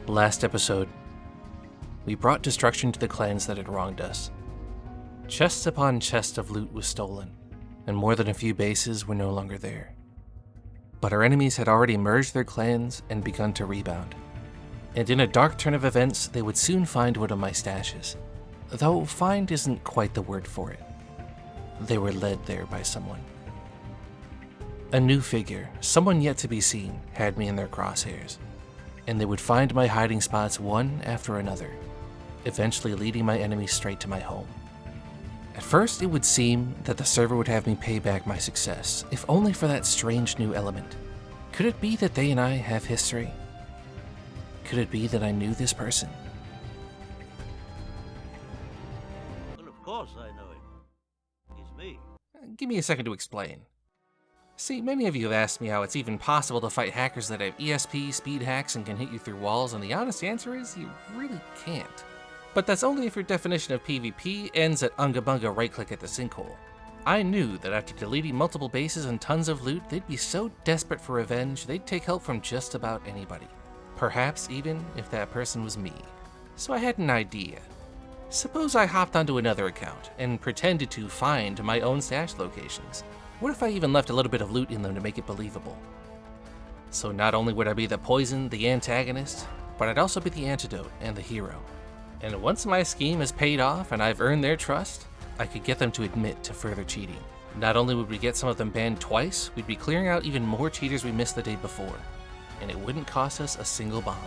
Last episode, we brought destruction to the clans that had wronged us. Chest upon chest of loot was stolen, and more than a few bases were no longer there. But our enemies had already merged their clans and begun to rebound. And in a dark turn of events, they would soon find one of my stashes. Though find isn't quite the word for it. They were led there by someone. A new figure, someone yet to be seen, had me in their crosshairs. And they would find my hiding spots one after another, eventually leading my enemies straight to my home. At first, it would seem that the server would have me pay back my success, if only for that strange new element. Could it be that they and I have history? Could it be that I knew this person? Well, of course I know him. He's me. Give me a second to explain. See, many of you have asked me how it's even possible to fight hackers that have ESP, speed hacks, and can hit you through walls, and the honest answer is you really can't. But that's only if your definition of PvP ends at Unga Bunga right-click at the sinkhole. I knew that after deleting multiple bases and tons of loot, they'd be so desperate for revenge, they'd take help from just about anybody. Perhaps even if that person was me. So I had an idea. Suppose I hopped onto another account and pretended to find my own stash locations. What if I even left a little bit of loot in them to make it believable? So not only would I be the poison, the antagonist, but I'd also be the antidote and the hero. And once my scheme has paid off and I've earned their trust, I could get them to admit to further cheating. Not only would we get some of them banned twice, we'd be clearing out even more cheaters we missed the day before. And it wouldn't cost us a single bomb.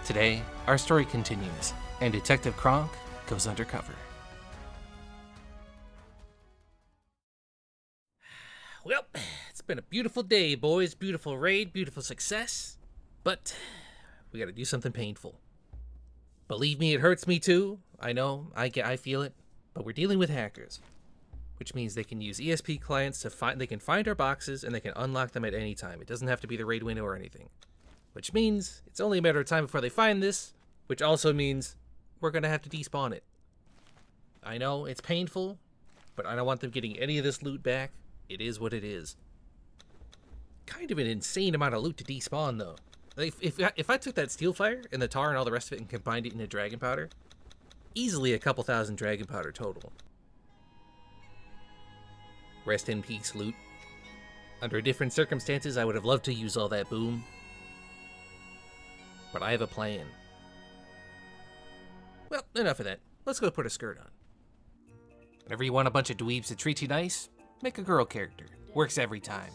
Today, our story continues, and Detective Cronk goes undercover. Well, it's been a beautiful day, boys. Beautiful raid, beautiful success. But we gotta do something painful. Believe me, it hurts me too. I know, I feel it. But we're dealing with hackers, which means they can use ESP clients to they can find our boxes and they can unlock them at any time. It doesn't have to be the raid window or anything. Which means it's only a matter of time before they find this, which also means we're gonna have to despawn it. I know, it's painful, but I don't want them getting any of this loot back. It is what it is. Kind of an insane amount of loot to despawn, though. If I took that steel fire and the tar and all the rest of it and combined it into dragon powder, easily a couple thousand dragon powder total. Rest in peace, loot. Under different circumstances, I would have loved to use all that boom. But I have a plan. Well, enough of that. Let's go put a skirt on. Whenever you want a bunch of dweebs to treat you nice, make a girl character. Works every time.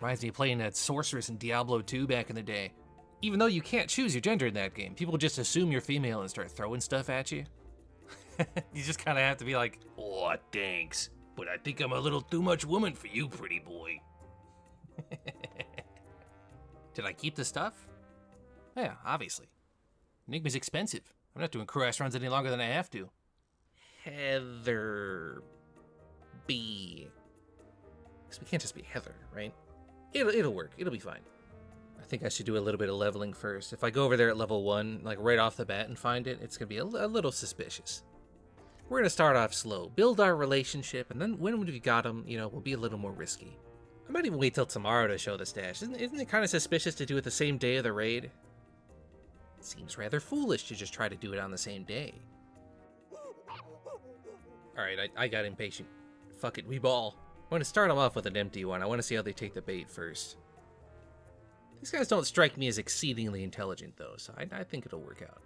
Reminds me of playing that sorceress in Diablo 2 back in the day. Even though you can't choose your gender in that game, people just assume you're female and start throwing stuff at you. You just kind of have to be like, "Oh, thanks, but I think I'm a little too much woman for you, pretty boy." Did I keep the stuff? Yeah, obviously. Enigma's expensive. I'm not doing crash runs any longer than I have to. Heather B. Because we can't just be Heather, right? It'll work. It'll be fine. I think I should do a little bit of leveling first. If I go over there at level 1, like right off the bat and find it, it's going to be a little suspicious. We're going to start off slow, build our relationship, and then when we've got them, we'll be a little more risky. I might even wait till tomorrow to show the stash. Isn't it kind of suspicious to do it the same day of the raid? It seems rather foolish to just try to do it on the same day. Alright, I got impatient. Fuck it, we ball. I'm going to start them off with an empty one. I want to see how they take the bait first. These guys don't strike me as exceedingly intelligent, though, so I think it'll work out.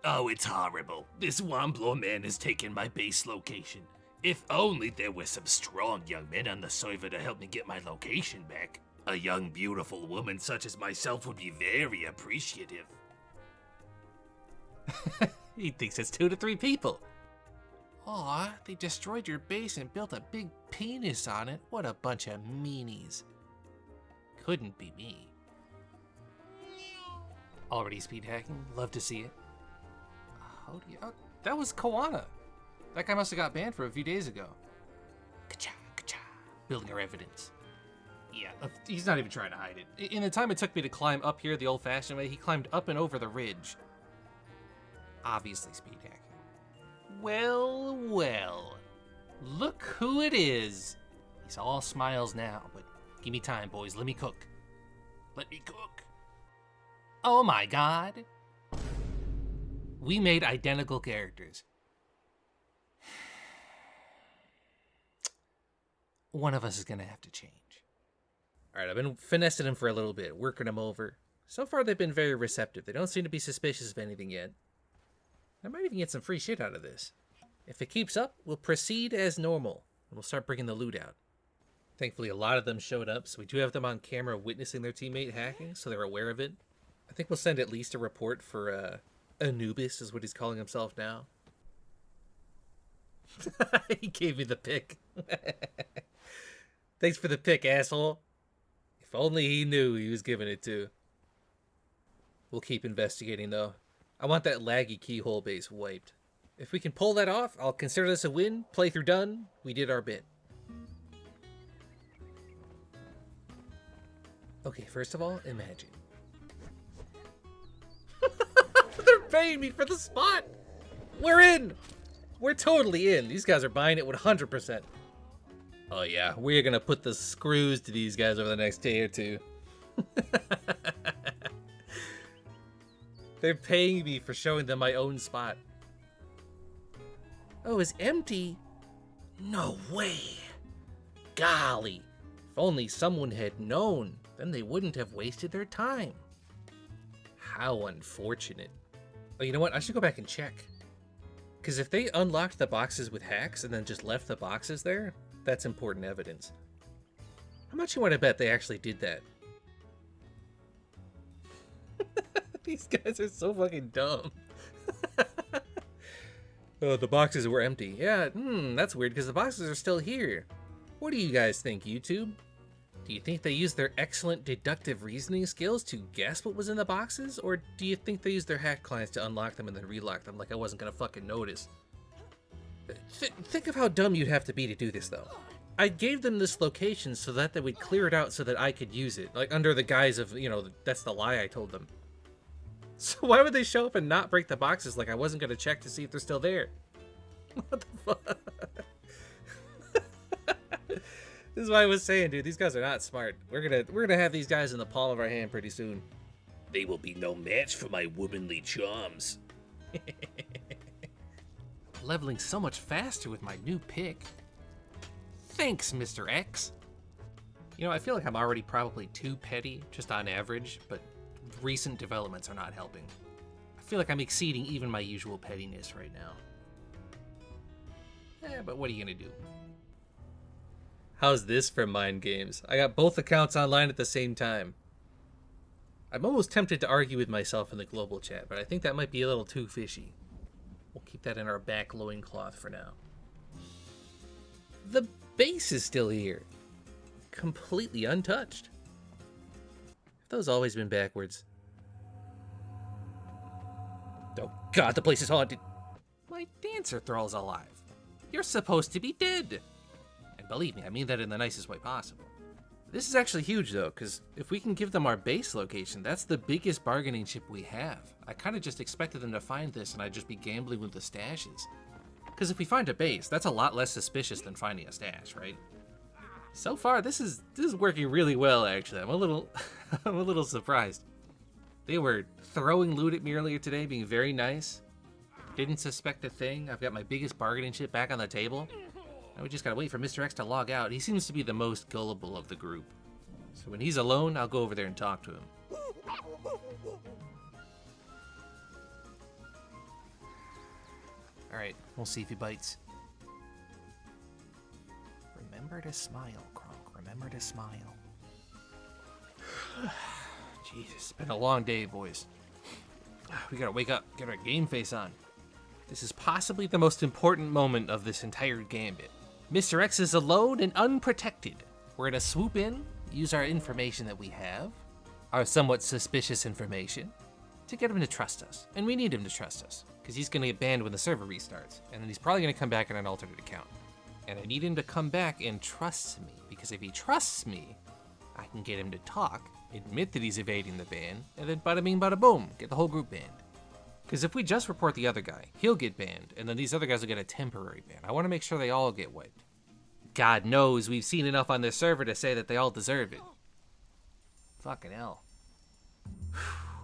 Oh, it's horrible. This Wambler man has taken my base location. If only there were some strong young men on the server to help me get my location back. A young, beautiful woman such as myself would be very appreciative. He thinks it's 2 to 3 people. Aw, they destroyed your base and built a big penis on it. What a bunch of meanies. Couldn't be me. Already speed hacking? Love to see it. Oh, that was Koana. That guy must have got banned for a few days ago. Ka-cha, ka-cha. Building our evidence. Yeah, he's not even trying to hide it. In the time it took me to climb up here the old-fashioned way, he climbed up and over the ridge. Obviously speed hacking. Well, well. Look who it is. He's all smiles now, but give me time, boys. Let me cook. Let me cook. Oh my god. We made identical characters. One of us is gonna have to change. Alright, I've been finessing them for a little bit, working them over. So far, they've been very receptive. They don't seem to be suspicious of anything yet. I might even get some free shit out of this. If it keeps up, we'll proceed as normal, and we'll start bringing the loot out. Thankfully, a lot of them showed up, so we do have them on camera witnessing their teammate hacking, so they're aware of it. I think we'll send at least a report for, Anubis, is what he's calling himself now. He gave me the pick. Thanks for the pick, asshole. If only he knew he was giving it to. We'll keep investigating, though. I want that laggy keyhole base wiped. If we can pull that off, I'll consider this a win. Playthrough done. We did our bit. Okay, first of all, imagine. They're paying me for the spot! We're in! We're totally in. These guys are buying it 100%. Oh yeah, we're gonna put the screws to these guys over the next day or two. They're paying me for showing them my own spot. Oh, it's empty? No way. Golly, if only someone had known, then they wouldn't have wasted their time. How unfortunate. Oh, you know what? I should go back and check. Because if they unlocked the boxes with hacks and then just left the boxes there, that's important evidence. How much you want to bet they actually did that? These guys are so fucking dumb. Oh, the boxes were empty. Yeah, that's weird because the boxes are still here. What do you guys think, YouTube? Do you think they used their excellent deductive reasoning skills to guess what was in the boxes? Or do you think they used their hack clients to unlock them and then relock them like I wasn't gonna fucking notice? Think of how dumb you'd have to be to do this, though. I gave them this location so that they would clear it out so that I could use it. Like, under the guise of, you know, that's the lie I told them. So why would they show up and not break the boxes like I wasn't gonna check to see if they're still there? What the fuck? This is why I was saying, dude, these guys are not smart. We're gonna have these guys in the palm of our hand pretty soon. They will be no match for my womanly charms. Leveling so much faster with my new pick. Thanks, Mr. X. You know, I feel like I'm already probably too petty, just on average, but recent developments are not helping. I feel like I'm exceeding even my usual pettiness right now. But what are you gonna do? How's this for mind games? I got both accounts online at the same time. I'm almost tempted to argue with myself in the global chat, but I think that might be a little too fishy. We'll keep that in our back loincloth for now. The base is still here. Completely untouched. Have those always been backwards? Oh god, the place is haunted. My dancer thrall's alive. You're supposed to be dead. And believe me, I mean that in the nicest way possible. This is actually huge though, because if we can give them our base location, that's the biggest bargaining chip we have. I kind of just expected them to find this and I'd just be gambling with the stashes. Because if we find a base, that's a lot less suspicious than finding a stash, right? So far, this is working really well, actually. I'm a little surprised. They were throwing loot at me earlier today, being very nice. Didn't suspect a thing. I've got my biggest bargaining chip back on the table. Now we just gotta wait for Mr. X to log out. He seems to be the most gullible of the group. So when he's alone, I'll go over there and talk to him. Alright, we'll see if he bites. Remember to smile, Cronk. Remember to smile. Jesus, it's been a long day, boys. We gotta wake up, get our game face on. This is possibly the most important moment of this entire gambit. Mr. X is alone and unprotected. We're gonna swoop in, use our information that we have, our somewhat suspicious information, to get him to trust us. And we need him to trust us, because he's gonna get banned when the server restarts, and then he's probably gonna come back in an alternate account. And I need him to come back and trust me, because if he trusts me, I can get him to talk, admit that he's evading the ban, and then bada bing bada boom, get the whole group banned. Because if we just report the other guy, he'll get banned, and then these other guys will get a temporary ban. I want to make sure they all get wiped. God knows we've seen enough on this server to say that they all deserve it. Fucking hell.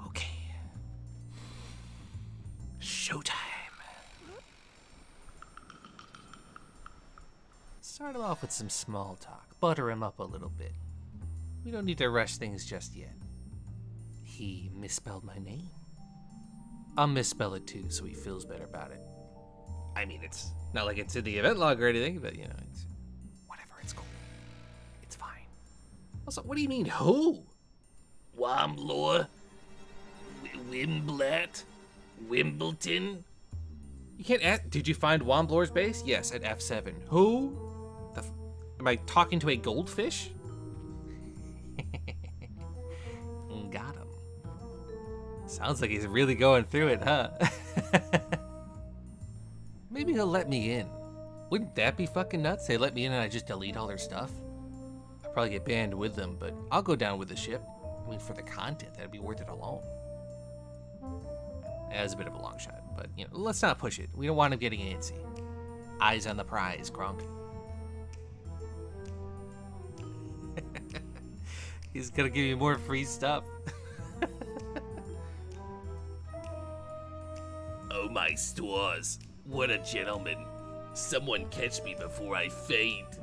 Okay. Showtime. Start him off with some small talk. Butter him up a little bit. We don't need to rush things just yet. He misspelled my name. I'll misspell it too, so he feels better about it. I mean, it's not like it's in the event log or anything, but you know, it's whatever, it's cool. It's fine. Also, what do you mean, who? Womblor? Wimblat? Wimbledon? You can't ask. Did you find Womblor's base? Yes, at F7. Who? Am I talking to a goldfish? Got him. Sounds like he's really going through it, huh? Maybe he'll let me in. Wouldn't that be fucking nuts? They let me in and I just delete all their stuff? I'd probably get banned with them, but I'll go down with the ship. I mean, for the content, that'd be worth it alone. That was a bit of a long shot, but you know, let's not push it. We don't want him getting antsy. Eyes on the prize, Cronk. He's gonna give you more free stuff. Oh my stars, what a gentleman. Someone catch me before I faint.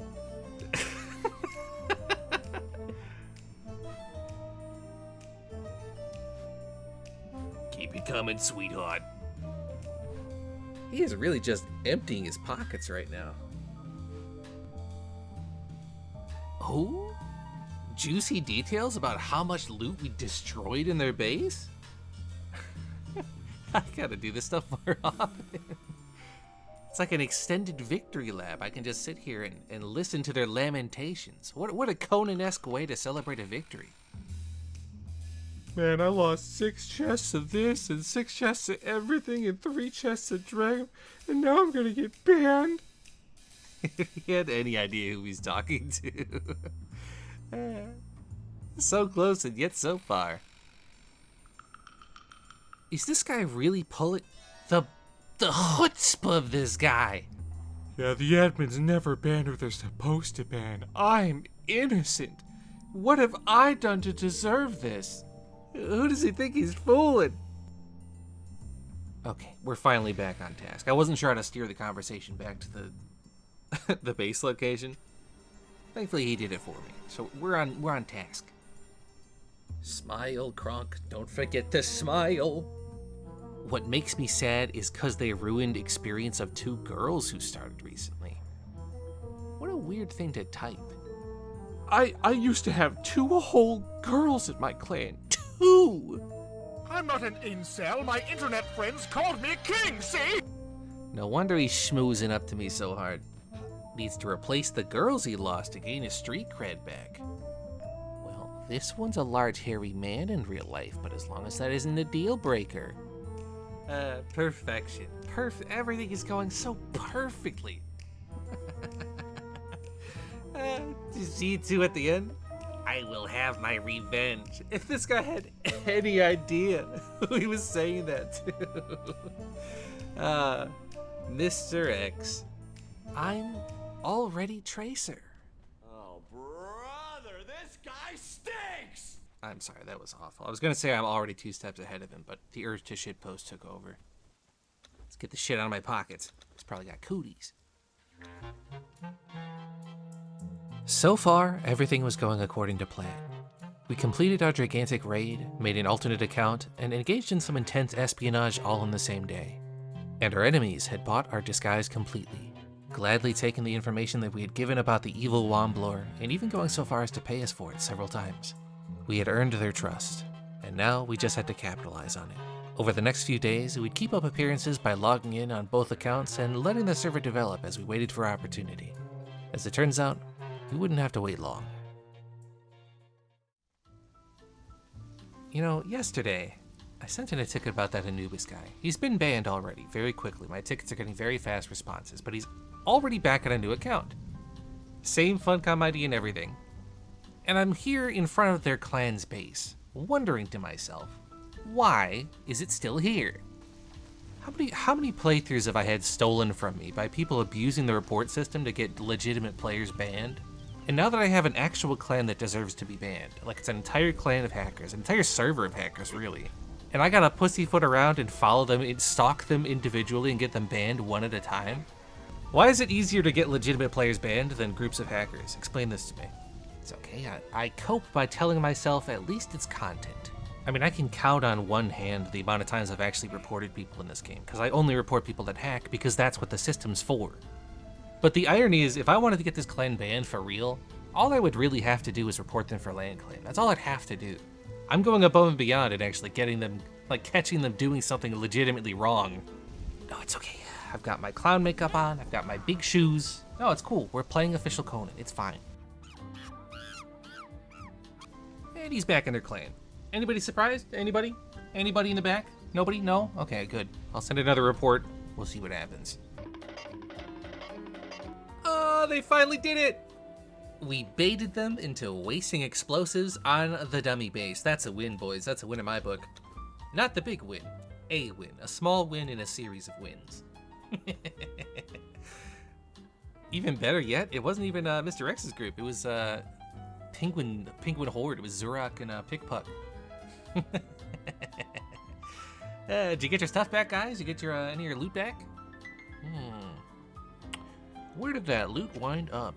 Keep it coming, sweetheart. He is really just emptying his pockets right now. Oh? Juicy details about how much loot we destroyed in their base? I gotta do this stuff more often. It's like an extended victory lab. I can just sit here and listen to their lamentations. What a Conan-esque way to celebrate a victory. Man, I lost 6 chests of this and 6 chests of everything and 3 chests of dragon, and now I'm gonna get banned. If he had any idea who he's talking to. So close and yet so far. Is this guy really pulling the chutzpah of this guy? Yeah, the admins never ban who they're supposed to ban. I'm innocent. What have I done to deserve this? Who does he think he's fooling? Okay, we're finally back on task. I wasn't sure how to steer the conversation back to the base location. Thankfully, he did it for me. So we're on task. Smile, Cronk. Don't forget to smile. What makes me sad is because they ruined experience of 2 girls who started recently. What a weird thing to type. I used to have 2 whole girls in my clan. 2! I'm not an incel. My internet friends called me king, see? No wonder he's schmoozing up to me so hard. Needs to replace the girls he lost to gain his street cred back. Well, this one's a large hairy man in real life, but as long as that isn't a deal breaker. Perfection. Everything is going so perfectly. Did you see you 2 at the end? I will have my revenge. If this guy had any idea who he was saying that to. Mr. X. I'm already Tracer. Oh, brother, this guy stinks! I'm sorry, that was awful. I was gonna say I'm already 2 steps ahead of him, but the urge to shitpost took over. Let's get the shit out of my pockets. He's probably got cooties. So far, everything was going according to plan. We completed our gigantic raid, made an alternate account, and engaged in some intense espionage all in the same day. And our enemies had bought our disguise completely, gladly taking the information that we had given about the evil Womblor, and even going so far as to pay us for it several times. We had earned their trust, and now we just had to capitalize on it. Over the next few days, we'd keep up appearances by logging in on both accounts and letting the server develop as we waited for opportunity. As it turns out, we wouldn't have to wait long. You know, yesterday, I sent in a ticket about that Anubis guy. He's been banned already, very quickly. My tickets are getting very fast responses, but he's already back on a new account. Same Funcom ID and everything. And I'm here in front of their clan's base, wondering to myself, why is it still here? How many playthroughs have I had stolen from me by people abusing the report system to get legitimate players banned? And now that I have an actual clan that deserves to be banned, like it's an entire clan of hackers, an entire server of hackers, really, And I gotta pussyfoot around and follow them and stalk them individually and get them banned one at a time? Why is it easier to get legitimate players banned than groups of hackers? Explain this to me. It's okay, I cope by telling myself at least it's content. I mean, I can count on one hand the amount of times I've actually reported people in this game, because I only report people that hack because that's what the system's for. But the irony is, if I wanted to get this clan banned for real, all I would really have to do is report them for land claim. That's all I'd have to do. I'm going above and beyond and actually getting them, like catching them doing something legitimately wrong. No, it's okay. I've got my clown makeup on, I've got my big shoes. No, it's cool. We're playing official Conan. It's fine. And he's back in their clan. Anybody surprised? Anybody? Anybody in the back? Nobody? No? Okay, good. I'll send another report. We'll see what happens. Oh, they finally did it! We baited them into wasting explosives on the dummy base. That's a win, boys. That's a win in my book. Not the big win. A win. A small win in a series of wins. Even better yet, it wasn't even Mr. X's group. It was Penguin Horde. It was Zurak and Pickpuck. Did you get your stuff back, guys? Did you get your any of your loot back? Where did that loot wind up?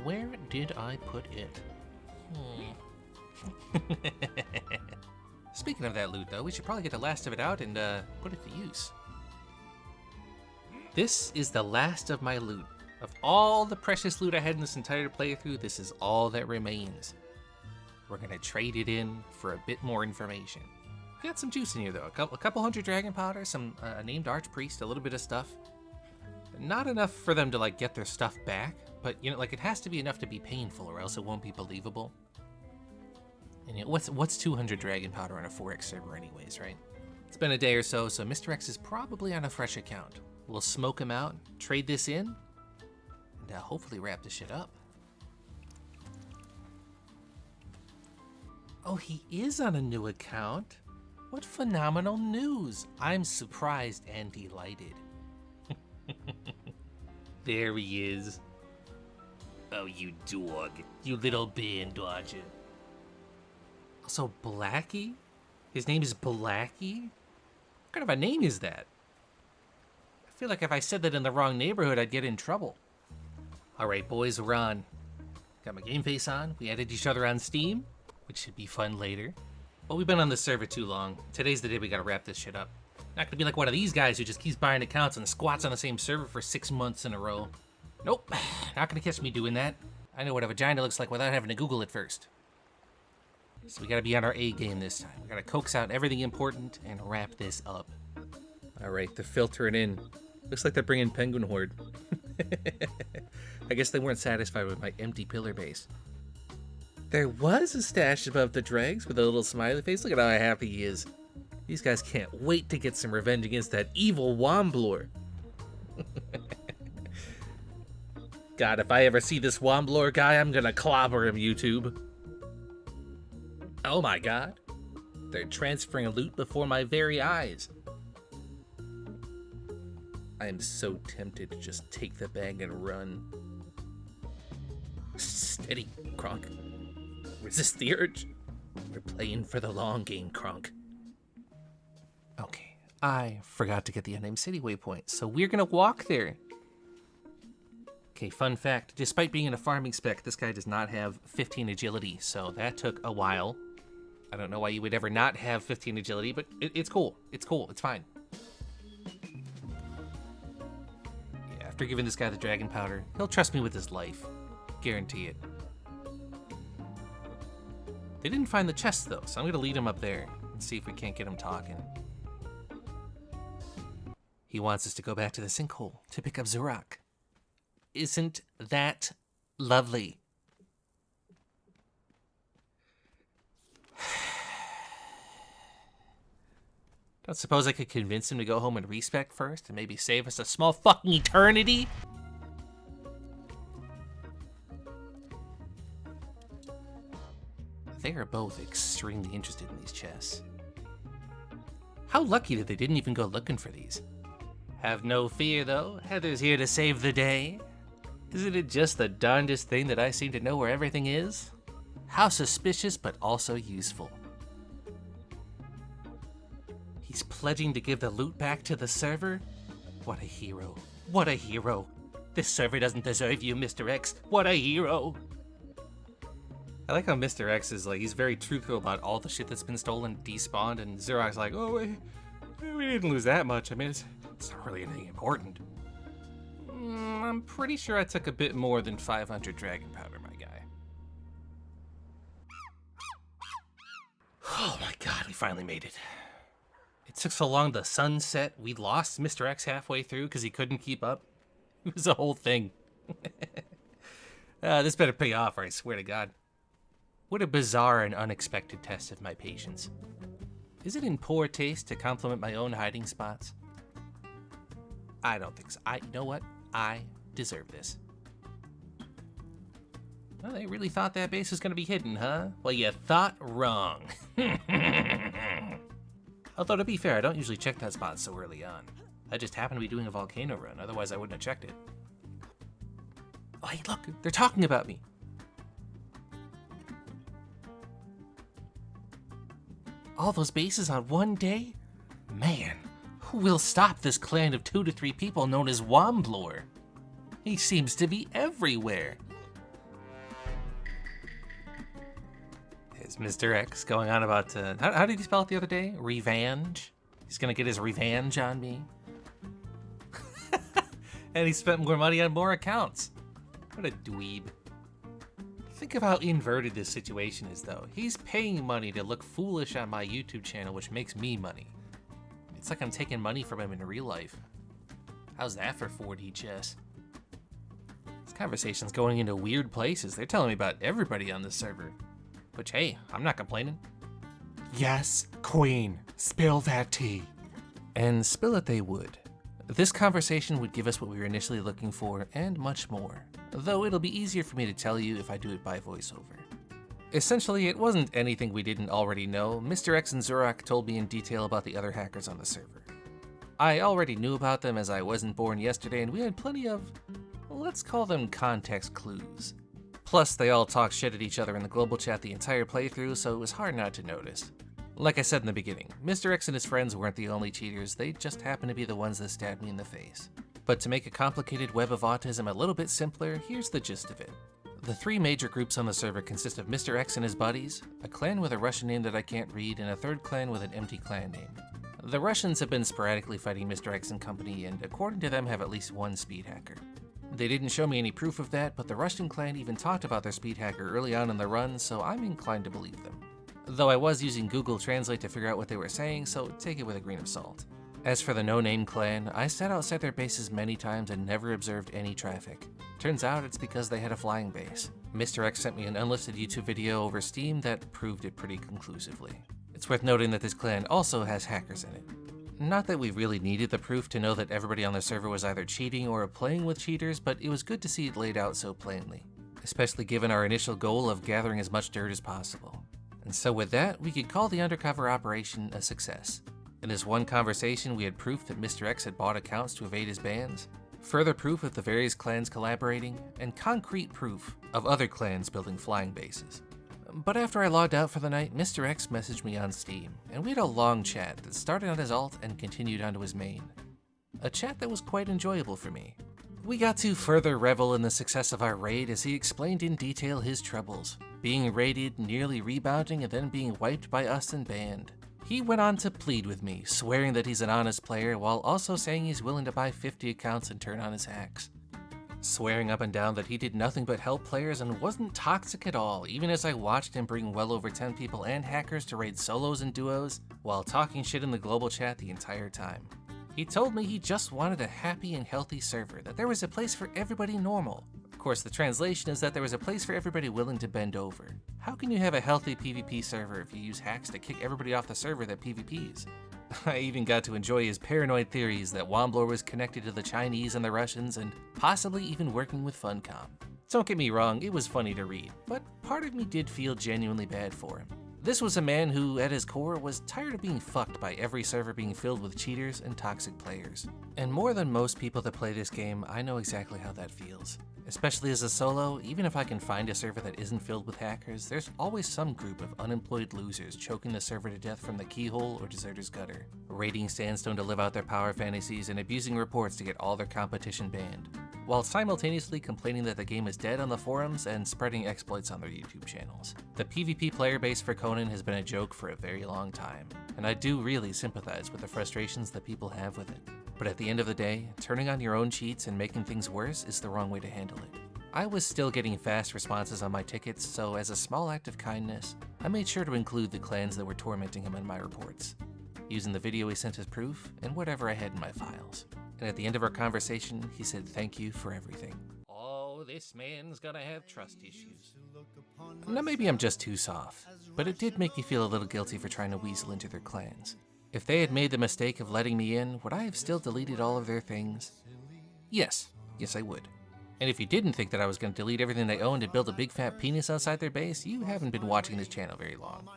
Where did I put it? Speaking of that loot, though, we should probably get the last of it out and put it to use. This is the last of my loot. Of all the precious loot I had in this entire playthrough, this is all that remains. We're gonna trade it in for a bit more information. Got some juice in here, though. A couple hundred dragon powder, some named archpriest, a little bit of stuff. Not enough for them to like get their stuff back, but you know, like it has to be enough to be painful, or else it won't be believable. And you know, what's 200 dragon powder on a 4X server, anyways, right? It's been a day or so, so Mr. X is probably on a fresh account. We'll smoke him out, trade this in, and hopefully wrap this shit up. Oh, he is on a new account. What phenomenal news! I'm surprised and delighted. There he is. Oh, you dog. You little band dodger. Also, Blackie? His name is Blackie? What kind of a name is that? I feel like if I said that in the wrong neighborhood, I'd get in trouble. Alright, boys, we're on. Got my game face on. We added each other on Steam, which should be fun later. But we've been on this server too long. Today's the day we gotta wrap this shit up. Not gonna be like one of these guys who just keeps buying accounts and squats on the same server for 6 months in a row. Nope, not gonna catch me doing that. I know what a vagina looks like without having to Google it first. So we gotta be on our A game this time. We gotta coax out everything important and wrap this up. Alright, they're filtering in. Looks like they're bringing Penguin Horde. I guess they weren't satisfied with my empty pillar base. There was a stash above the dregs with a little smiley face. Look at how happy he is. These guys can't wait to get some revenge against that evil Womblor. God, if I ever see this Womblor guy, I'm gonna clobber him, YouTube. Oh my god. They're transferring loot before my very eyes. I am so tempted to just take the bag and run. Steady, Cronk. Resist the urge. We're playing for the long game, Cronk. Okay, I forgot to get the unnamed city waypoint, so we're gonna walk there. Okay, fun fact, despite being in a farming spec, this guy does not have 15 agility, so that took a while. I don't know why you would ever not have 15 agility, but it's cool. It's cool, it's fine. Yeah, after giving this guy the dragon powder, he'll trust me with his life. Guarantee it. They didn't find the chest though, so I'm gonna lead him up there and see if we can't get him talking. He wants us to go back to the sinkhole to pick up Zurak. Isn't that lovely? Don't suppose I could convince him to go home and respec first and maybe save us a small fucking eternity? They are both extremely interested in these chests. How lucky that they didn't even go looking for these. Have no fear though, Heather's here to save the day. Isn't it just the darndest thing that I seem to know where everything is? How suspicious but also useful. He's pledging to give the loot back to the server? What a hero. What a hero. This server doesn't deserve you, Mr. X. What a hero. I like how Mr. X is like, he's very truthful about all the shit that's been stolen, despawned, and Xerox like, oh, we didn't lose that much. I mean, it's not really anything important. I'm pretty sure I took a bit more than 500 dragon powder, my guy. Oh my god, we finally made it. It took so long the sun set, we lost Mr. X halfway through because he couldn't keep up. It was a whole thing. This better pay off, or I swear to god. What a bizarre and unexpected test of my patience. Is it in poor taste to compliment my own hiding spots? I don't think so. You know what? I deserve this. Well, they really thought that base was gonna be hidden, huh? Well, you thought wrong. Although, to be fair, I don't usually check that spot so early on. I just happened to be doing a volcano run, otherwise I wouldn't have checked it. Oh, hey, look, they're talking about me. All those bases on one day? Man, who will stop this clan of 2 to 3 people known as Womblor? He seems to be everywhere. There's Mr. X going on about, how did he spell it the other day? Revenge? He's gonna get his revenge on me. And he spent more money on more accounts. What a dweeb. Think of how inverted this situation is, though. He's paying money to look foolish on my YouTube channel, which makes me money. It's like I'm taking money from him in real life. How's that for 4D chess? This conversation's going into weird places. They're telling me about everybody on this server. Which, hey, I'm not complaining. Yes, Queen, spill that tea. And spill it they would. This conversation would give us what we were initially looking for, and much more. Though it'll be easier for me to tell you if I do it by voiceover. Essentially, it wasn't anything we didn't already know. Mr. X and Zurak told me in detail about the other hackers on the server. I already knew about them as I wasn't born yesterday, and we had plenty of, let's call them context clues. Plus, they all talked shit at each other in the global chat the entire playthrough, so it was hard not to notice. Like I said in the beginning, Mr. X and his friends weren't the only cheaters, they just happened to be the ones that stabbed me in the face. But to make a complicated web of autism a little bit simpler, here's the gist of it. The 3 major groups on the server consist of Mr. X and his buddies, a clan with a Russian name that I can't read, and a 3rd clan with an empty clan name. The Russians have been sporadically fighting Mr. X and company, and according to them have at least 1 speed hacker. They didn't show me any proof of that, but the Russian clan even talked about their speed hacker early on in the run, so I'm inclined to believe them. Though I was using Google Translate to figure out what they were saying, so take it with a grain of salt. As for the no-name clan, I sat outside their bases many times and never observed any traffic. Turns out it's because they had a flying base. Mr. X sent me an unlisted YouTube video over Steam that proved it pretty conclusively. It's worth noting that this clan also has hackers in it. Not that we really needed the proof to know that everybody on the server was either cheating or playing with cheaters, but it was good to see it laid out so plainly, especially given our initial goal of gathering as much dirt as possible. And so with that, we could call the undercover operation a success. In this one conversation, we had proof that Mr. X had bought accounts to evade his bans, further proof of the various clans collaborating, and concrete proof of other clans building flying bases. But after I logged out for the night, Mr. X messaged me on Steam, and we had a long chat that started on his alt and continued onto his main. A chat that was quite enjoyable for me. We got to further revel in the success of our raid as he explained in detail his troubles, being raided, nearly rebounding, and then being wiped by us and banned. He went on to plead with me, swearing that he's an honest player while also saying he's willing to buy 50 accounts and turn on his hacks. Swearing up and down that he did nothing but help players and wasn't toxic at all, even as I watched him bring well over 10 people and hackers to raid solos and duos while talking shit in the global chat the entire time. He told me he just wanted a happy and healthy server, that there was a place for everybody normal. Of course, the translation is that there was a place for everybody willing to bend over. How can you have a healthy PvP server if you use hacks to kick everybody off the server that PvPs? I even got to enjoy his paranoid theories that Womblor was connected to the Chinese and the Russians and possibly even working with Funcom. Don't get me wrong, it was funny to read, but part of me did feel genuinely bad for him. This was a man who, at his core, was tired of being fucked by every server being filled with cheaters and toxic players. And more than most people that play this game, I know exactly how that feels. Especially as a solo, even if I can find a server that isn't filled with hackers, there's always some group of unemployed losers choking the server to death from the keyhole or deserter's gutter, raiding Sandstone to live out their power fantasies and abusing reports to get all their competition banned, while simultaneously complaining that the game is dead on the forums and spreading exploits on their YouTube channels. The PvP player base for Conan has been a joke for a very long time, and I do really sympathize with the frustrations that people have with it. But at the end of the day, turning on your own cheats and making things worse is the wrong way to handle it. I was still getting fast responses on my tickets, so as a small act of kindness, I made sure to include the clans that were tormenting him in my reports, using the video he sent as proof and whatever I had in my files. And at the end of our conversation, he said thank you for everything. Oh, this man's gonna have trust issues. Now maybe I'm just too soft, but it did make me feel a little guilty for trying to weasel into their clans. If they had made the mistake of letting me in, would I have still deleted all of their things? Yes, I would. And if you didn't think that I was going to delete everything they owned and build a big fat penis outside their base, you haven't been watching this channel very long.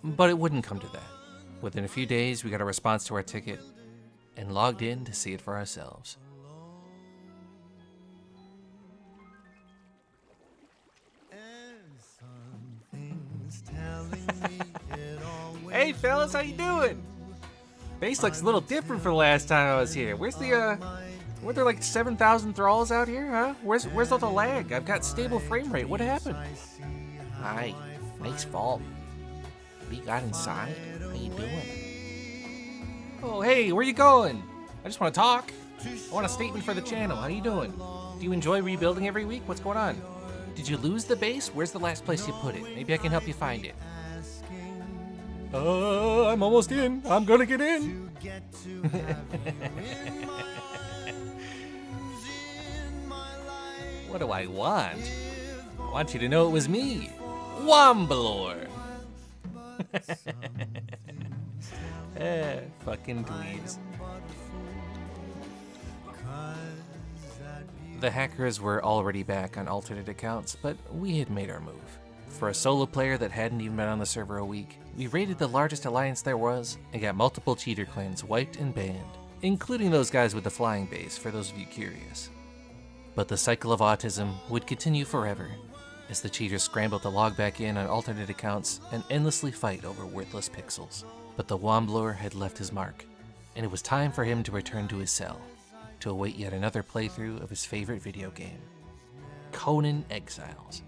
But it wouldn't come to that. Within a few days, we got a response to our ticket and logged in to see it for ourselves. Hey fellas, how you doing? Base looks a little different from the last time I was here. Where's the, were there like 7,000 thralls out here, huh? Where's all the lag? I've got stable frame rate. What happened? Hi, nice vault. What do you got inside? How you doing? Oh, hey, where you going? I just want to talk. I want a statement for the channel. How you doing? Do you enjoy rebuilding every week? What's going on? Did you lose the base? Where's the last place you put it? Maybe I can help you find it. I'm almost in. I'm gonna get in. What do I want? I want you to know it was me, Womblor. Fucking dweebs. The hackers were already back on alternate accounts, but we had made our move. For a solo player that hadn't even been on the server a week, we raided the largest alliance there was and got multiple cheater clans wiped and banned, including those guys with the flying base for those of you curious. But the cycle of autism would continue forever, as the cheaters scrambled to log back in on alternate accounts and endlessly fight over worthless pixels. But the Womblor had left his mark, and it was time for him to return to his cell, to await yet another playthrough of his favorite video game, Conan Exiles.